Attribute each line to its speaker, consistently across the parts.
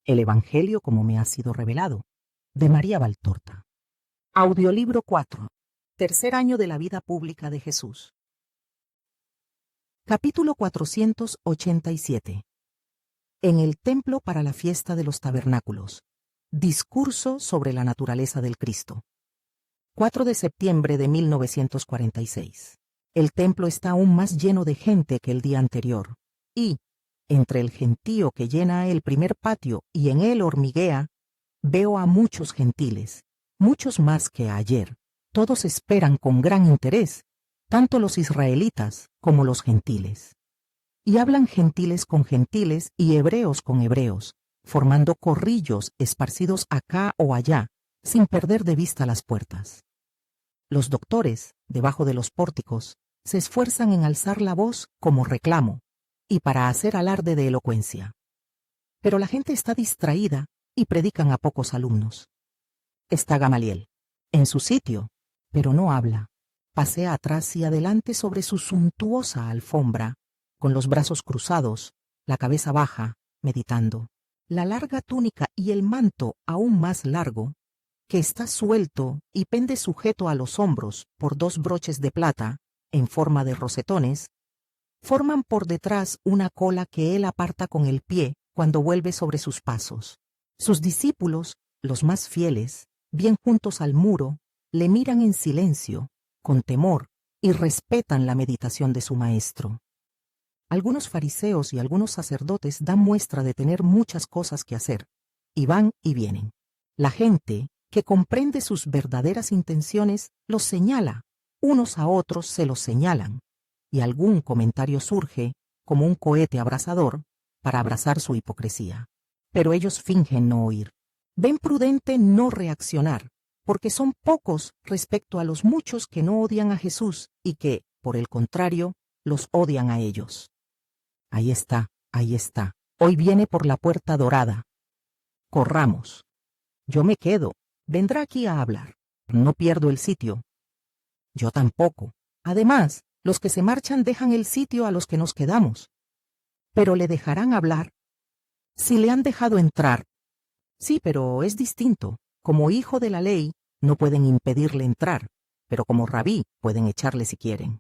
Speaker 1: El Evangelio como me ha sido revelado, de María Valtorta. Audiolibro 4. Tercer año de la vida pública de Jesús. Capítulo 487. En el templo para la fiesta de los tabernáculos. Discurso sobre la naturaleza del Cristo. 4 de septiembre de 1946. El templo está aún más lleno de gente que el día anterior, y, entre el gentío que llena el primer patio y en él hormiguea, veo a muchos gentiles, muchos más que ayer. Todos esperan con gran interés, tanto los israelitas como los gentiles. Y hablan gentiles con gentiles y hebreos con hebreos, formando corrillos esparcidos acá o allá, sin perder de vista las puertas. Los doctores, debajo de los pórticos, se esfuerzan en alzar la voz como reclamo, y para hacer alarde de elocuencia. Pero la gente está distraída y predican a pocos alumnos. Está Gamaliel, en su sitio, pero no habla. Pasea atrás y adelante sobre su suntuosa alfombra, con los brazos cruzados, la cabeza baja, meditando. La larga túnica y el manto aún más largo, que está suelto y pende sujeto a los hombros por dos broches de plata, en forma de rosetones, forman por detrás una cola que él aparta con el pie cuando vuelve sobre sus pasos. Sus discípulos, los más fieles, bien juntos al muro, le miran en silencio, con temor, y respetan la meditación de su maestro. Algunos fariseos y algunos sacerdotes dan muestra de tener muchas cosas que hacer, y van y vienen. La gente, que comprende sus verdaderas intenciones, los señala, unos a otros se los señalan, y algún comentario surge, como un cohete abrasador, para abrazar su hipocresía. Pero ellos fingen no oír. Ven prudente no reaccionar, porque son pocos respecto a los muchos que no odian a Jesús y que, por el contrario, los odian a ellos. Ahí está, hoy viene por la puerta dorada. Corramos. Yo me quedo, vendrá aquí a hablar. No pierdo el sitio. Yo tampoco. Además, los que se marchan dejan el sitio a los que nos quedamos. ¿Pero le dejarán hablar? Si le han dejado entrar. Sí, pero es distinto. Como hijo de la ley, no pueden impedirle entrar, pero como rabí pueden echarle si quieren.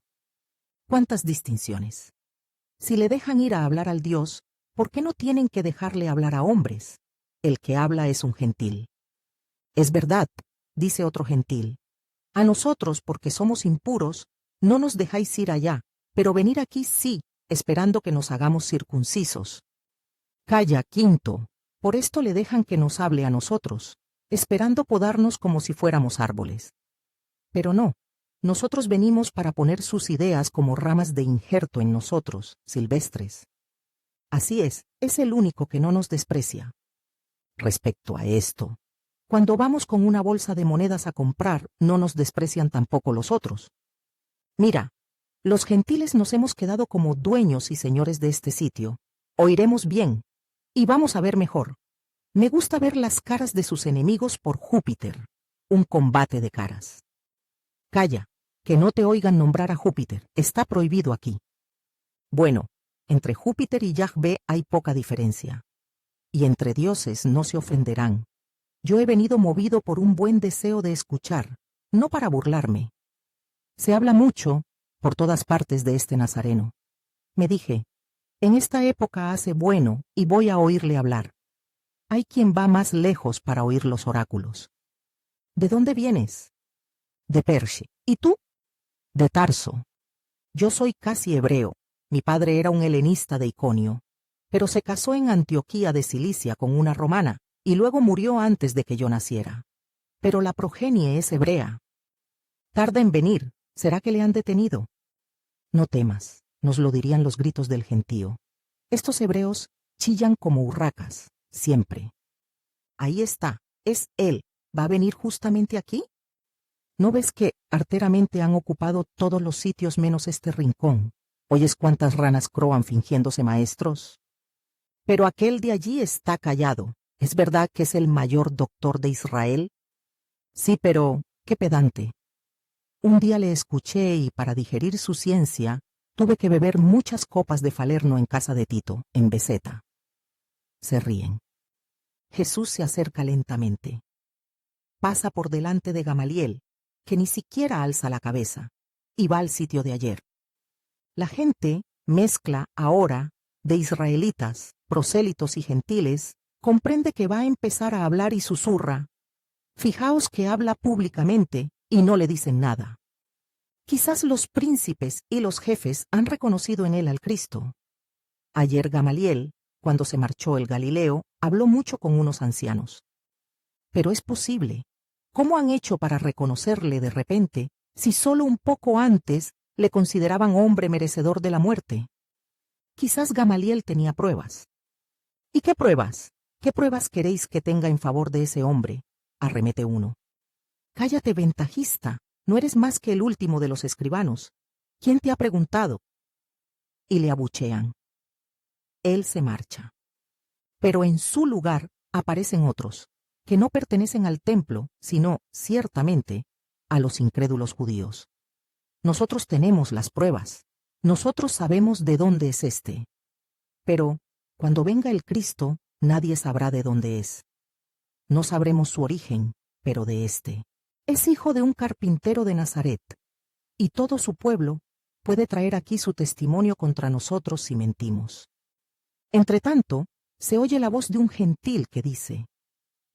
Speaker 1: ¿Cuántas distinciones? Si le dejan ir a hablar al Dios, ¿por qué no tienen que dejarle hablar a hombres? El que habla es un gentil. Es verdad, dice otro gentil. A nosotros, porque somos impuros, no nos dejáis ir allá, pero venir aquí sí, esperando que nos hagamos circuncisos. Calla, quinto, por esto le dejan que nos hable a nosotros, esperando podarnos como si fuéramos árboles. Pero no, nosotros venimos para poner sus ideas como ramas de injerto en nosotros, silvestres. Así es el único que no nos desprecia. Respecto a esto, cuando vamos con una bolsa de monedas a comprar, no nos desprecian tampoco los otros. Mira, los gentiles nos hemos quedado como dueños y señores de este sitio. Oiremos bien, y vamos a ver mejor. Me gusta ver las caras de sus enemigos por Júpiter. Un combate de caras. Calla, que no te oigan nombrar a Júpiter, está prohibido aquí. Bueno, entre Júpiter y Yahvé hay poca diferencia. Y entre dioses no se ofenderán. Yo he venido movido por un buen deseo de escuchar, no para burlarme. Se habla mucho, por todas partes, de este Nazareno. Me dije, en esta época hace bueno y voy a oírle hablar. Hay quien va más lejos para oír los oráculos. ¿De dónde vienes? De Persia. ¿Y tú? De Tarso. Yo soy casi hebreo. Mi padre era un helenista de Iconio, pero se casó en Antioquía de Cilicia con una romana, y luego murió antes de que yo naciera. Pero la progenie es hebrea. Tarda en venir. ¿Será que le han detenido? No temas, nos lo dirían los gritos del gentío. Estos hebreos chillan como urracas, siempre. Ahí está, es él. ¿Va a venir justamente aquí? ¿No ves que arteramente han ocupado todos los sitios menos este rincón? ¿Oyes cuántas ranas croan fingiéndose maestros? Pero aquel de allí está callado. ¿Es verdad que es el mayor doctor de Israel? Sí, pero qué pedante. Un día le escuché y para digerir su ciencia tuve que beber muchas copas de Falerno en casa de Tito, en Beseta. Se ríen. Jesús se acerca lentamente. Pasa por delante de Gamaliel, que ni siquiera alza la cabeza, y va al sitio de ayer. La gente, mezcla ahora de israelitas, prosélitos y gentiles, comprende que va a empezar a hablar y susurra. Fijaos que habla públicamente y no le dicen nada. Quizás los príncipes y los jefes han reconocido en él al Cristo. Ayer Gamaliel, cuando se marchó el Galileo, habló mucho con unos ancianos. Pero es posible. ¿Cómo han hecho para reconocerle de repente, si solo un poco antes le consideraban hombre merecedor de la muerte? Quizás Gamaliel tenía pruebas. ¿Y qué pruebas? ¿Qué pruebas queréis que tenga en favor de ese hombre? Arremete uno. Cállate, ventajista, no eres más que el último de los escribanos. ¿Quién te ha preguntado? Y le abuchean. Él se marcha. Pero en su lugar aparecen otros, que no pertenecen al templo, sino, ciertamente, a los incrédulos judíos. Nosotros tenemos las pruebas. Nosotros sabemos de dónde es éste. Pero, cuando venga el Cristo, nadie sabrá de dónde es. No sabremos su origen, pero de éste. Es hijo de un carpintero de Nazaret, y todo su pueblo puede traer aquí su testimonio contra nosotros si mentimos. Entretanto, se oye la voz de un gentil que dice: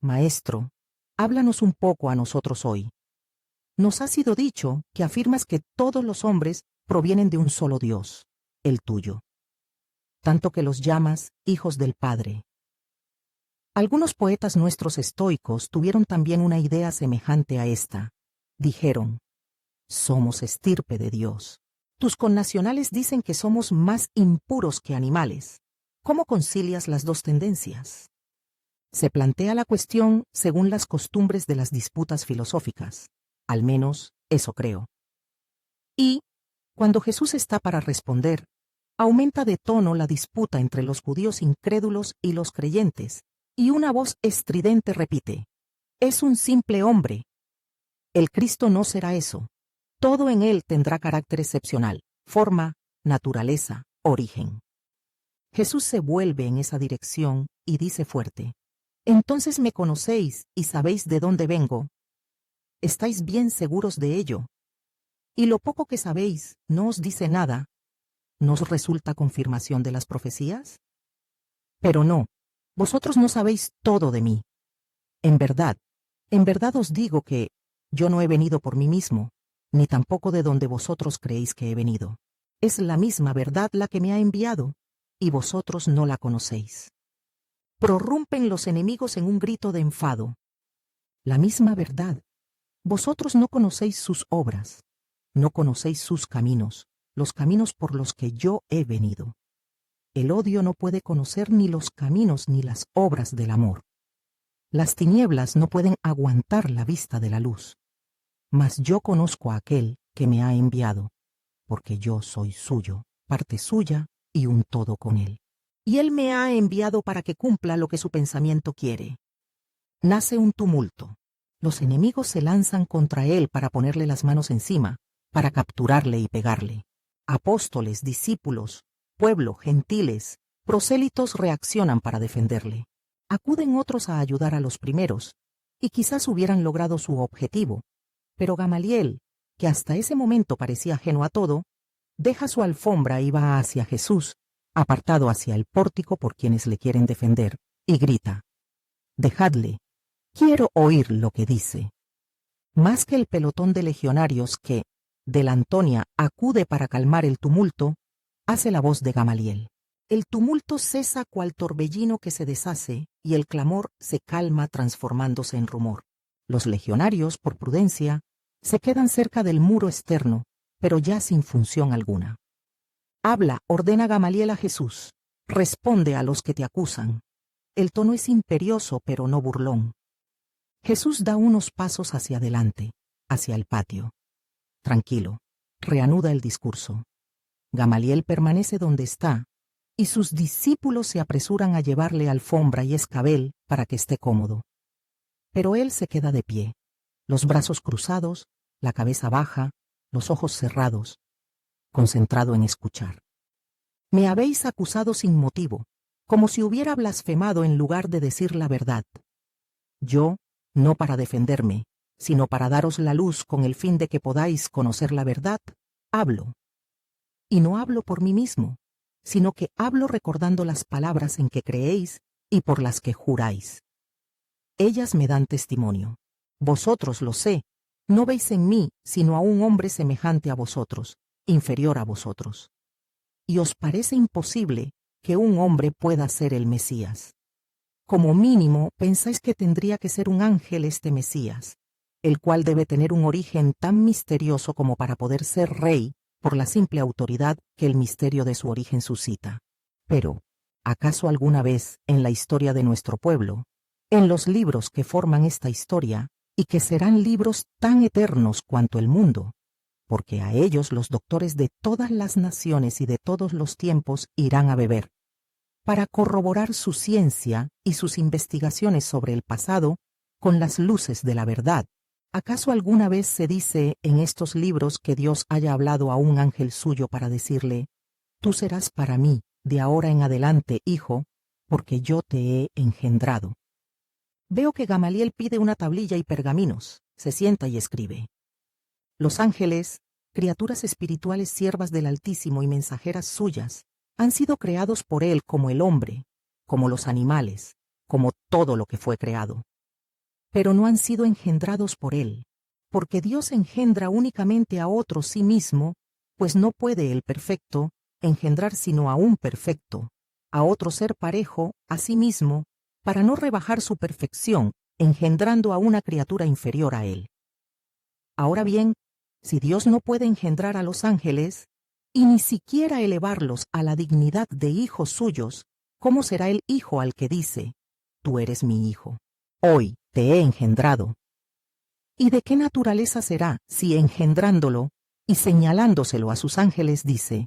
Speaker 1: Maestro, háblanos un poco a nosotros hoy. Nos ha sido dicho que afirmas que todos los hombres provienen de un solo Dios, el tuyo, tanto que los llamas hijos del Padre. Algunos poetas nuestros estoicos tuvieron también una idea semejante a esta. Dijeron: somos estirpe de Dios. Tus connacionales dicen que somos más impuros que animales. ¿Cómo concilias las dos tendencias? Se plantea la cuestión según las costumbres de las disputas filosóficas. Al menos, eso creo. Y, cuando Jesús está para responder, aumenta de tono la disputa entre los judíos incrédulos y los creyentes, y una voz estridente repite: es un simple hombre. El Cristo no será eso. Todo en él tendrá carácter excepcional, forma, naturaleza, origen. Jesús se vuelve en esa dirección y dice fuerte: entonces me conocéis y sabéis de dónde vengo. ¿Estáis bien seguros de ello? Y lo poco que sabéis no os dice nada. ¿No os resulta confirmación de las profecías? Pero no, vosotros no sabéis todo de mí. En verdad os digo que yo no he venido por mí mismo, ni tampoco de donde vosotros creéis que he venido. Es la misma verdad la que me ha enviado, y vosotros no la conocéis. Prorrumpen los enemigos en un grito de enfado. La misma verdad. Vosotros no conocéis sus obras, no conocéis sus caminos, los caminos por los que yo he venido. El odio no puede conocer ni los caminos ni las obras del amor. Las tinieblas no pueden aguantar la vista de la luz. Mas yo conozco a aquel que me ha enviado, porque yo soy suyo, parte suya y un todo con él. Y él me ha enviado para que cumpla lo que su pensamiento quiere. Nace un tumulto. Los enemigos se lanzan contra él para ponerle las manos encima, para capturarle y pegarle. Apóstoles, discípulos, pueblo, gentiles, prosélitos reaccionan para defenderle. Acuden otros a ayudar a los primeros, y quizás hubieran logrado su objetivo, pero Gamaliel, que hasta ese momento parecía ajeno a todo, deja su alfombra y va hacia Jesús, apartado hacia el pórtico por quienes le quieren defender, y grita: dejadle, quiero oír lo que dice. Más que el pelotón de legionarios que, de la Antonia, acude para calmar el tumulto, hace la voz de Gamaliel. El tumulto cesa cual torbellino que se deshace, y el clamor se calma transformándose en rumor. Los legionarios, por prudencia, se quedan cerca del muro externo, pero ya sin función alguna. Habla, ordena Gamaliel a Jesús. Responde a los que te acusan. El tono es imperioso, pero no burlón. Jesús da unos pasos hacia adelante, hacia el patio. Tranquilo, reanuda el discurso. Gamaliel permanece donde está, y sus discípulos se apresuran a llevarle alfombra y escabel para que esté cómodo. Pero él se queda de pie, los brazos cruzados, la cabeza baja, los ojos cerrados, concentrado en escuchar. Me habéis acusado sin motivo, como si hubiera blasfemado en lugar de decir la verdad. Yo, no para defenderme, sino para daros la luz con el fin de que podáis conocer la verdad, hablo. Y no hablo por mí mismo, sino que hablo recordando las palabras en que creéis y por las que juráis. Ellas me dan testimonio. Vosotros lo sé, no veis en mí sino a un hombre semejante a vosotros, inferior a vosotros. Y os parece imposible que un hombre pueda ser el Mesías. Como mínimo pensáis que tendría que ser un ángel este Mesías, el cual debe tener un origen tan misterioso como para poder ser rey por la simple autoridad que el misterio de su origen suscita. Pero, ¿acaso alguna vez en la historia de nuestro pueblo, en los libros que forman esta historia, y que serán libros tan eternos cuanto el mundo, porque a ellos los doctores de todas las naciones y de todos los tiempos irán a beber, para corroborar su ciencia y sus investigaciones sobre el pasado con las luces de la verdad? ¿Acaso alguna vez se dice en estos libros que Dios haya hablado a un ángel suyo para decirle: tú serás para mí, de ahora en adelante, hijo, porque yo te he engendrado? Veo que Gamaliel pide una tablilla y pergaminos, se sienta y escribe. Los ángeles, criaturas espirituales siervas del Altísimo y mensajeras suyas, han sido creados por él como el hombre, como los animales, como todo lo que fue creado. Pero no han sido engendrados por él, porque Dios engendra únicamente a otro sí mismo, pues no puede el perfecto engendrar sino a un perfecto, a otro ser parejo a sí mismo, para no rebajar su perfección, engendrando a una criatura inferior a él. Ahora bien, si Dios no puede engendrar a los ángeles, y ni siquiera elevarlos a la dignidad de hijos suyos, ¿cómo será el hijo al que dice: tú eres mi hijo, hoy te he engendrado? ¿Y de qué naturaleza será si engendrándolo y señalándoselo a sus ángeles dice: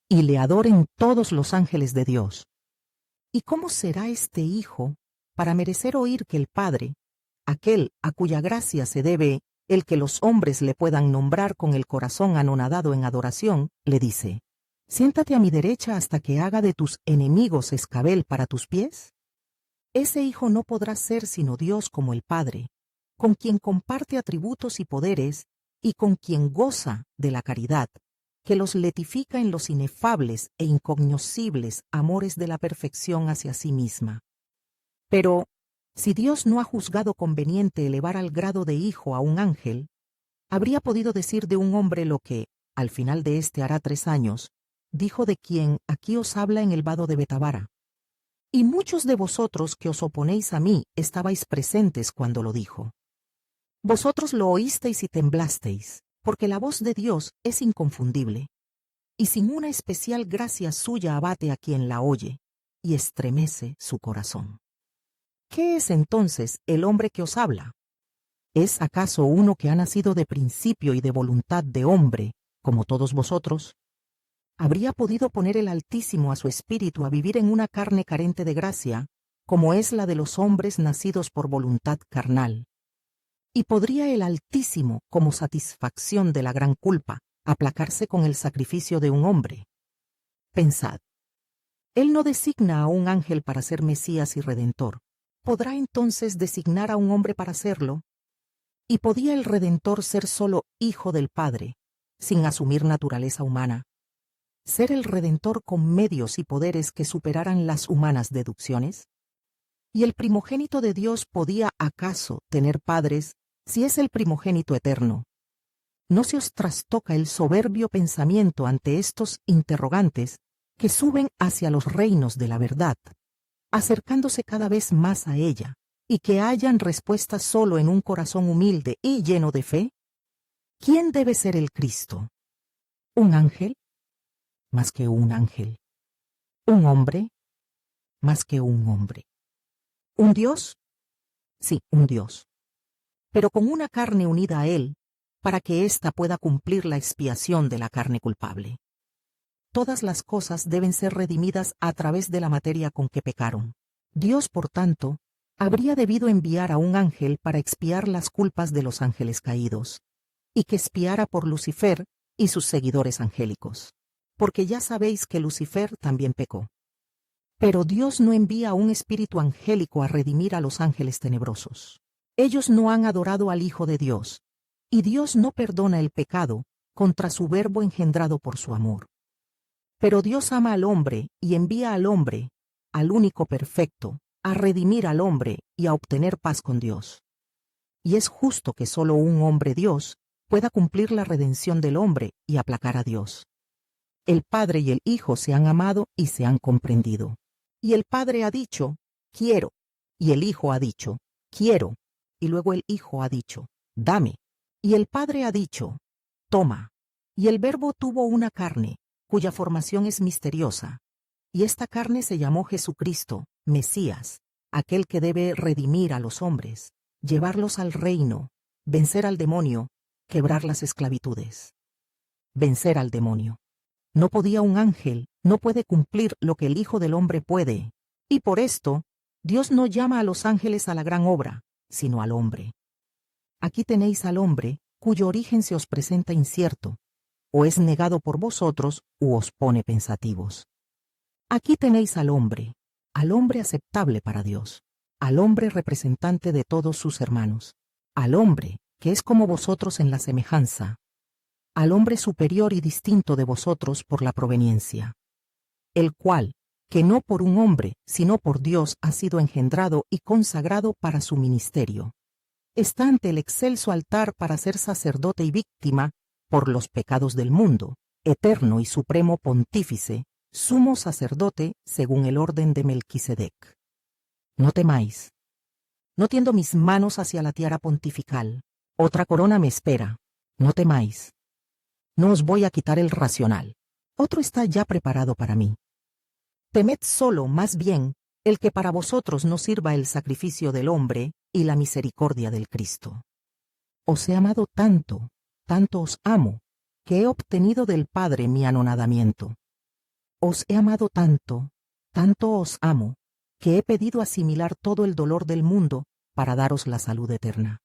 Speaker 1: y le adoren todos los ángeles de Dios? ¿Y cómo será este hijo para merecer oír que el Padre, aquel a cuya gracia se debe el que los hombres le puedan nombrar con el corazón anonadado en adoración, le dice: siéntate a mi derecha hasta que haga de tus enemigos escabel para tus pies? Ese hijo no podrá ser sino Dios como el Padre, con quien comparte atributos y poderes, y con quien goza de la caridad, que los letifica en los inefables e incognoscibles amores de la perfección hacia sí misma. Pero, si Dios no ha juzgado conveniente elevar al grado de hijo a un ángel, habría podido decir de un hombre lo que, al final de este hará 3 años, dijo de quien aquí os habla en el vado de Betabara. Y muchos de vosotros que os oponéis a mí estabais presentes cuando lo dijo. Vosotros lo oísteis y temblasteis, porque la voz de Dios es inconfundible, y sin una especial gracia suya abate a quien la oye, y estremece su corazón. ¿Qué es entonces el hombre que os habla? ¿Es acaso uno que ha nacido de principio y de voluntad de hombre, como todos vosotros? ¿Habría podido poner el Altísimo a su espíritu a vivir en una carne carente de gracia, como es la de los hombres nacidos por voluntad carnal? ¿Y podría el Altísimo, como satisfacción de la gran culpa, aplacarse con el sacrificio de un hombre? Pensad. Él no designa a un ángel para ser Mesías y Redentor. ¿Podrá entonces designar a un hombre para serlo? ¿Y podía el Redentor ser solo hijo del Padre, sin asumir naturaleza humana? ¿Ser el Redentor con medios y poderes que superaran las humanas deducciones? ¿Y el primogénito de Dios podía acaso tener padres si es el primogénito eterno? ¿No se os trastoca el soberbio pensamiento ante estos interrogantes que suben hacia los reinos de la verdad, acercándose cada vez más a ella, y que hallan respuesta solo en un corazón humilde y lleno de fe? ¿Quién debe ser el Cristo? ¿Un ángel? Más que un ángel. ¿Un hombre? Más que un hombre. ¿Un Dios? Sí, un Dios. Pero con una carne unida a él, para que ésta pueda cumplir la expiación de la carne culpable. Todas las cosas deben ser redimidas a través de la materia con que pecaron. Dios, por tanto, habría debido enviar a un ángel para expiar las culpas de los ángeles caídos, y que expiara por Lucifer y sus seguidores angélicos, porque ya sabéis que Lucifer también pecó. Pero Dios no envía a un espíritu angélico a redimir a los ángeles tenebrosos. Ellos no han adorado al Hijo de Dios, y Dios no perdona el pecado contra su Verbo engendrado por su amor. Pero Dios ama al hombre y envía al hombre, al único perfecto, a redimir al hombre y a obtener paz con Dios. Y es justo que solo un hombre Dios pueda cumplir la redención del hombre y aplacar a Dios. El Padre y el Hijo se han amado y se han comprendido. Y el Padre ha dicho, quiero, y el Hijo ha dicho, quiero, y luego el Hijo ha dicho, dame, y el Padre ha dicho, toma. Y el Verbo tuvo una carne, cuya formación es misteriosa, y esta carne se llamó Jesucristo, Mesías, aquel que debe redimir a los hombres, llevarlos al reino, vencer al demonio, quebrar las esclavitudes. Vencer al demonio. No podía un ángel, no puede cumplir lo que el Hijo del Hombre puede, y por esto, Dios no llama a los ángeles a la gran obra, sino al hombre. Aquí tenéis al hombre, cuyo origen se os presenta incierto, o es negado por vosotros, u os pone pensativos. Aquí tenéis al hombre aceptable para Dios, al hombre representante de todos sus hermanos, al hombre que es como vosotros en la semejanza, al hombre superior y distinto de vosotros por la proveniencia, el cual, que no por un hombre, sino por Dios ha sido engendrado y consagrado para su ministerio, está ante el excelso altar para ser sacerdote y víctima por los pecados del mundo, eterno y supremo pontífice, sumo sacerdote según el orden de Melquisedec. No temáis. No tiendo mis manos hacia la tiara pontifical. Otra corona me espera. No temáis. No os voy a quitar el racional. Otro está ya preparado para mí. Temed solo, más bien, el que para vosotros no sirva el sacrificio del hombre y la misericordia del Cristo. Os he amado tanto, tanto os amo, que he obtenido del Padre mi anonadamiento. Os he amado tanto, tanto os amo, que he pedido asimilar todo el dolor del mundo para daros la salud eterna.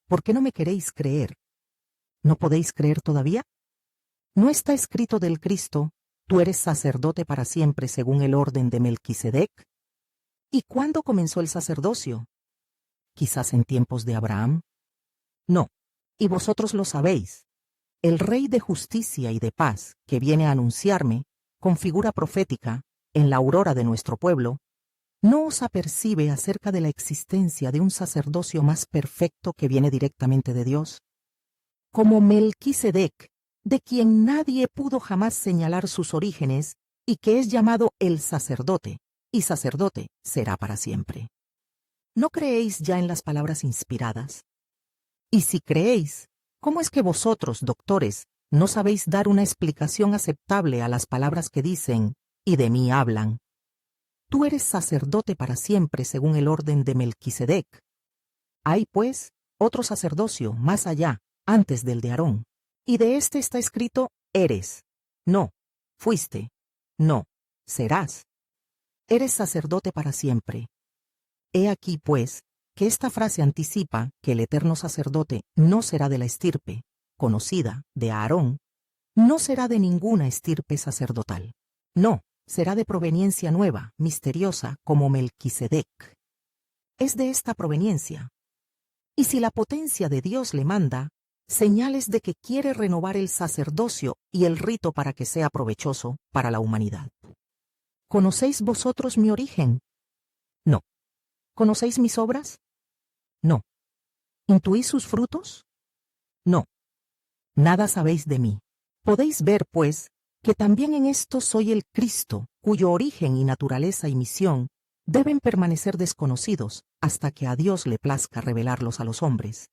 Speaker 1: ¿Por qué no me queréis creer? ¿No podéis creer todavía? ¿No está escrito del Cristo, tú eres sacerdote para siempre según el orden de Melquisedec? ¿Y cuándo comenzó el sacerdocio? ¿Quizás en tiempos de Abraham? No, y vosotros lo sabéis. El Rey de justicia y de paz, que viene a anunciarme, con figura profética, en la aurora de nuestro pueblo, ¿no os apercibe acerca de la existencia de un sacerdocio más perfecto que viene directamente de Dios? Como Melquisedec, de quien nadie pudo jamás señalar sus orígenes, y que es llamado el sacerdote, y sacerdote será para siempre. ¿No creéis ya en las palabras inspiradas? Y si creéis, ¿cómo es que vosotros, doctores, no sabéis dar una explicación aceptable a las palabras que dicen, y de mí hablan? Tú eres sacerdote para siempre según el orden de Melquisedec. Hay, pues, otro sacerdocio más allá, antes del de Aarón, y de este está escrito, eres, no, fuiste, no, serás. Eres sacerdote para siempre. He aquí, pues, que esta frase anticipa que el eterno sacerdote no será de la estirpe, conocida, de Aarón, no será de ninguna estirpe sacerdotal. No, será de proveniencia nueva, misteriosa, como Melquisedec. Es de esta proveniencia. Y si la potencia de Dios le manda, señales de que quiere renovar el sacerdocio y el rito para que sea provechoso para la humanidad. ¿Conocéis vosotros mi origen? No. ¿Conocéis mis obras? No. ¿Intuís sus frutos? No. Nada sabéis de mí. Podéis ver, pues, que también en esto soy el Cristo, cuyo origen y naturaleza y misión deben permanecer desconocidos hasta que a Dios le plazca revelarlos a los hombres.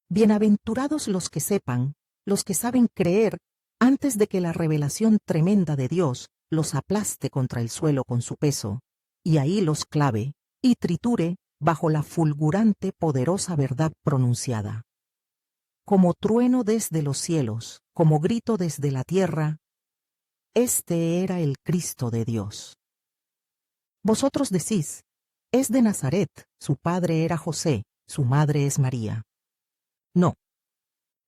Speaker 1: Bienaventurados los que sepan, los que saben creer, antes de que la revelación tremenda de Dios los aplaste contra el suelo con su peso, y ahí los clave y triture bajo la fulgurante poderosa verdad pronunciada. Como trueno desde los cielos, como grito desde la tierra, este era el Cristo de Dios. Vosotros decís, es de Nazaret, su padre era José, su madre es María. No.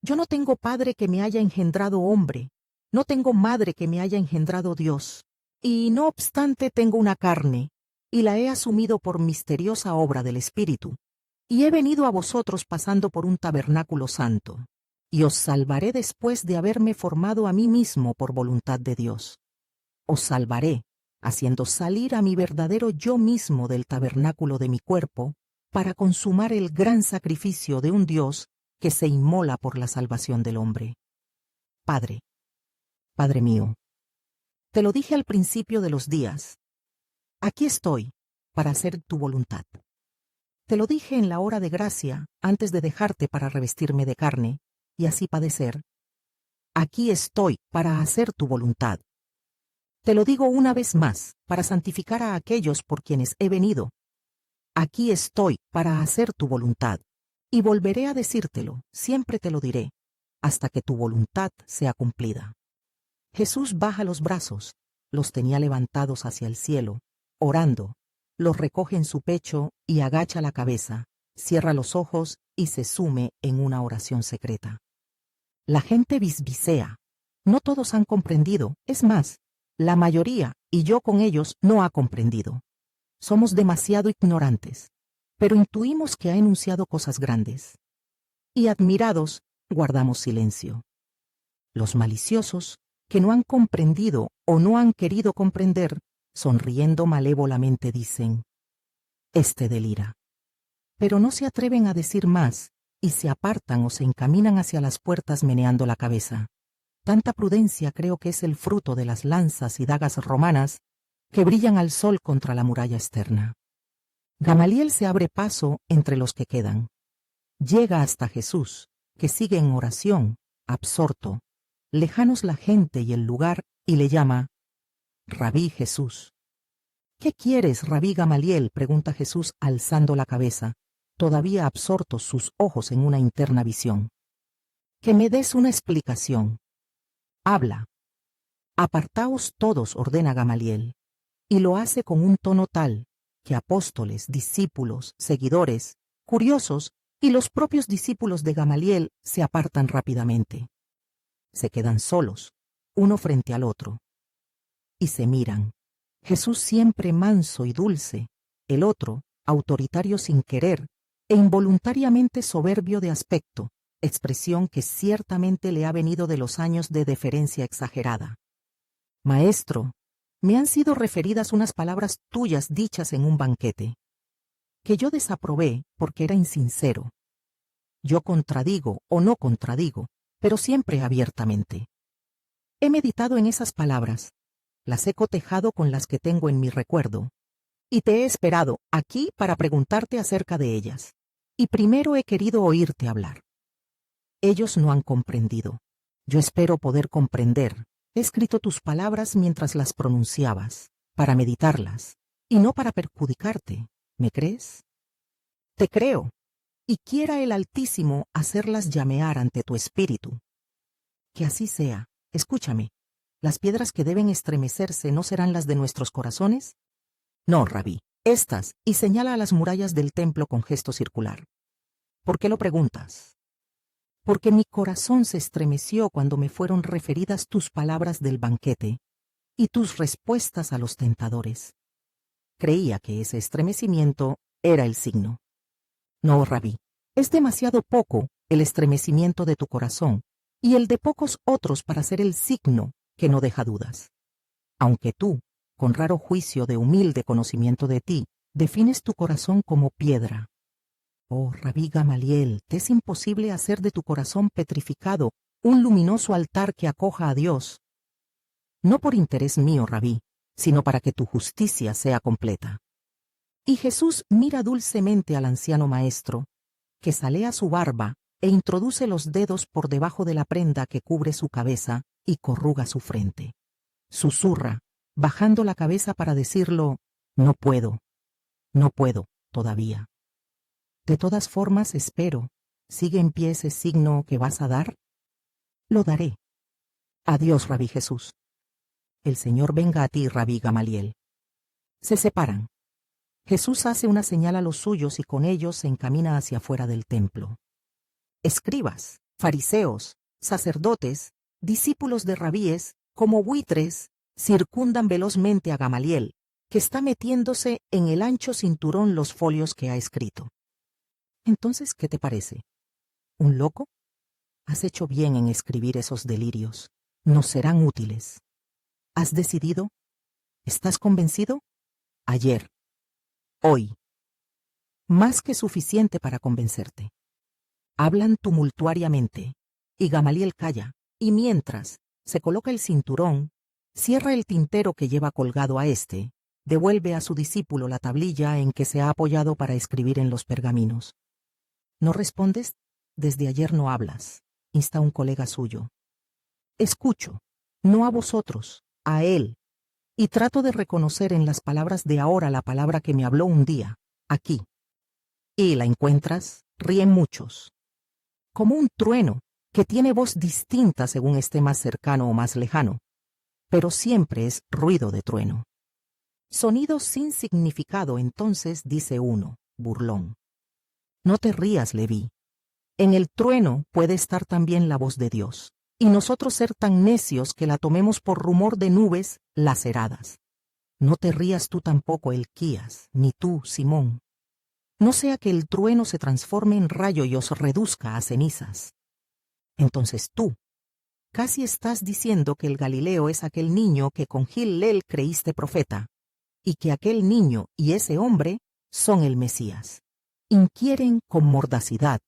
Speaker 1: Yo no tengo padre que me haya engendrado hombre, no tengo madre que me haya engendrado Dios. Y no obstante tengo una carne, y la he asumido por misteriosa obra del Espíritu, y he venido a vosotros pasando por un tabernáculo santo, y os salvaré después de haberme formado a mí mismo por voluntad de Dios. Os salvaré, haciendo salir a mi verdadero yo mismo del tabernáculo de mi cuerpo, para consumar el gran sacrificio de un Dios que se inmola por la salvación del hombre. Padre, Padre mío, te lo dije al principio de los días. Aquí estoy, para hacer tu voluntad. Te lo dije en la hora de gracia, antes de dejarte para revestirme de carne, y así padecer. Aquí estoy, para hacer tu voluntad. Te lo digo una vez más, para santificar a aquellos por quienes he venido. Aquí estoy, para hacer tu voluntad. Y volveré a decírtelo, siempre te lo diré, hasta que tu voluntad sea cumplida. Jesús baja los brazos, los tenía levantados hacia el cielo, orando, los recoge en su pecho y agacha la cabeza, cierra los ojos y se sume en una oración secreta. La gente bisbisea. No todos han comprendido, es más, la mayoría, y yo con ellos, no ha comprendido. Somos demasiado ignorantes, pero intuimos que ha enunciado cosas grandes. Y admirados, guardamos silencio. Los maliciosos, que no han comprendido o no han querido comprender, sonriendo malévolamente dicen: este delira. Pero no se atreven a decir más, y se apartan o se encaminan hacia las puertas meneando la cabeza. Tanta prudencia creo que es el fruto de las lanzas y dagas romanas que brillan al sol contra la muralla externa. Gamaliel se abre paso entre los que quedan. Llega hasta Jesús, que sigue en oración, absorto, lejanos la gente y el lugar, y le llama: Rabí Jesús. ¿Qué quieres, Rabí Gamaliel?, pregunta Jesús alzando la cabeza, todavía absortos sus ojos en una interna visión. Que me des una explicación. Habla. Apartaos todos, ordena Gamaliel, y lo hace con un tono tal que apóstoles, discípulos, seguidores, curiosos y los propios discípulos de Gamaliel se apartan rápidamente. Se quedan solos, uno frente al otro, y se miran. Jesús siempre manso y dulce, el otro, autoritario sin querer, e involuntariamente soberbio de aspecto, expresión que ciertamente le ha venido de los años de deferencia exagerada. Maestro, me han sido referidas unas palabras tuyas dichas en un banquete, que yo desaprobé porque era insincero. Yo contradigo o no contradigo, pero siempre abiertamente. He meditado en esas palabras, las he cotejado con las que tengo en mi recuerdo, y te he esperado aquí para preguntarte acerca de ellas. Y primero he querido oírte hablar. Ellos no han comprendido. Yo espero poder comprender. He escrito tus palabras mientras las pronunciabas, para meditarlas, y no para perjudicarte. ¿Me crees? Te creo, y quiera el Altísimo hacerlas llamear ante tu espíritu. Que así sea. Escúchame. ¿Las piedras que deben estremecerse no serán las de nuestros corazones? No, Rabí, estas, y señala a las murallas del templo con gesto circular. ¿Por qué lo preguntas? Porque mi corazón se estremeció cuando me fueron referidas tus palabras del banquete y tus respuestas a los tentadores. Creía que ese estremecimiento era el signo. No, Rabí, es demasiado poco el estremecimiento de tu corazón y el de pocos otros para ser el signo que no deja dudas. Aunque tú, con raro juicio de humilde conocimiento de ti, defines tu corazón como piedra. Oh, Rabí Gamaliel, te es imposible hacer de tu corazón petrificado un luminoso altar que acoja a Dios. No por interés mío, Rabí, sino para que tu justicia sea completa. Y Jesús mira dulcemente al anciano maestro, que salea su barba e introduce los dedos por debajo de la prenda que cubre su cabeza y corruga su frente. Susurra, bajando la cabeza para decirlo: no puedo todavía. De todas formas espero, ¿sigue en pie ese signo que vas a dar? Lo daré. Adiós, Rabí Jesús. El Señor venga a ti, Rabí Gamaliel. Se separan. Jesús hace una señal a los suyos y con ellos se encamina hacia afuera del templo. Escribas, fariseos, sacerdotes, discípulos de rabíes, como buitres, circundan velozmente a Gamaliel, que está metiéndose en el ancho cinturón los folios que ha escrito. Entonces, ¿qué te parece? ¿Un loco? Has hecho bien en escribir esos delirios. Nos serán útiles. ¿Has decidido? ¿Estás convencido? Ayer. Hoy. Más que suficiente para convencerte. Hablan tumultuariamente, y Gamaliel calla, y mientras se coloca el cinturón, cierra el tintero que lleva colgado a éste, devuelve a su discípulo la tablilla en que se ha apoyado para escribir en los pergaminos. ¿No respondes? Desde ayer no hablas, insta un colega suyo. Escucho, no a vosotros, a él, y trato de reconocer en las palabras de ahora la palabra que me habló un día, aquí. ¿Y la encuentras? Ríen muchos. Como un trueno, que tiene voz distinta según esté más cercano o más lejano, pero siempre es ruido de trueno. Sonido sin significado, entonces dice uno, burlón. No te rías, Leví. En el trueno puede estar también la voz de Dios, y nosotros ser tan necios que la tomemos por rumor de nubes laceradas. No te rías tú tampoco, Elquías, ni tú, Simón. No sea que el trueno se transforme en rayo y os reduzca a cenizas. Entonces tú, casi estás diciendo que el Galileo es aquel niño que con Hillel creíste profeta, y que aquel niño y ese hombre son el Mesías. Inquieren con mordacidad,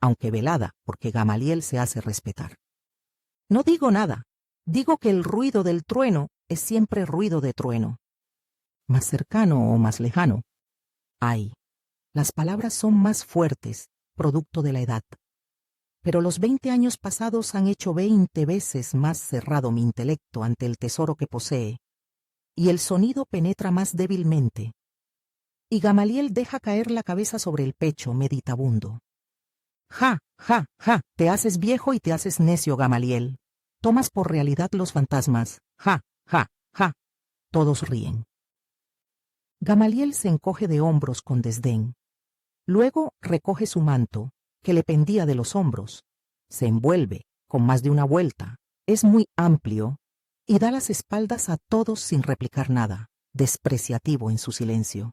Speaker 1: aunque velada, porque Gamaliel se hace respetar. No digo nada, digo que el ruido del trueno es siempre ruido de trueno. Más cercano o más lejano. Ay, las palabras son más fuertes, producto de la edad. Pero los 20 años pasados han hecho 20 veces más cerrado mi intelecto ante el tesoro que posee, y el sonido penetra más débilmente. Y Gamaliel deja caer la cabeza sobre el pecho, meditabundo. Ja, ja, ja, te haces viejo y te haces necio, Gamaliel. Tomas por realidad los fantasmas. Ja, ja, ja. Todos ríen. Gamaliel se encoge de hombros con desdén. Luego recoge su manto, que le pendía de los hombros. Se envuelve, con más de una vuelta. Es muy amplio, y da las espaldas a todos sin replicar nada, despreciativo en su silencio.